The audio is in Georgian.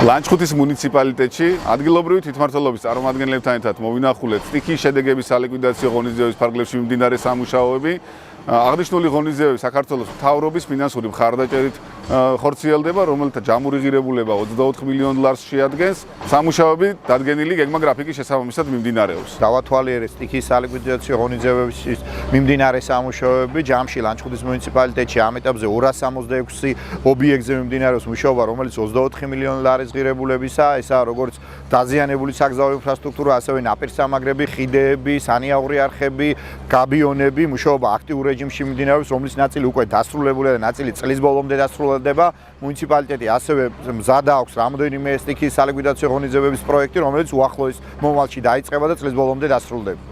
ლანჩხუთის მუნიციპალიტეტში ადგილობრივი თვითმმართველობის წარმომადგენლებთან ერთად მოვინახულეთ სტიქიის შედეგების სალიკვიდაციო ღონისძიების ფარგლებში მიმდინარე სამუშაოები. აღნიშნული ღონისძიებები საქართველოს მთავრობის ფინანსური მხარდაჭერით ხორციელდება, რომელთა ჯამური ღირებულება $24 მილიონ შეადგენს. სამუშაოები დადგენილი გეგმა გრაფიკის შესაბამისად მიმდინარეობს. დავათვალიერეთ სტიქიის სალიკვიდაციო ღონისძიებების მიმდინარე სამუშაოები ჯამში ლანჩხუთის მუნიციპალიტეტში ამ ეტაპზე 266 ობიექტზე მიმდინარეობს მუშაობა, რომელიც $24 მილიონ ღირებულებისაა. ესაა როგორც დაზიანებული საგზაო ინფრასტრუქტურა, ასევე ნაპირსამაგრები, ხიდები, სანიაღვრე არხები, გაბიონები, მუშაობა აქტიურ რეჟიმში მიმდინარეობს, რომლის ნაწილი უკვე დასრულებულია და ნაწილი წლის ბოლომდე დასრულდება. მუნიციპალიტეტი ასევე მზად აქვს რამდენიმე სტიქიის სალიკვიდაციო ღონისძიებების პროექტი, რომელიც უახლოეს მომავალში დაიწყება და წლის ბოლომდე დასრულდება.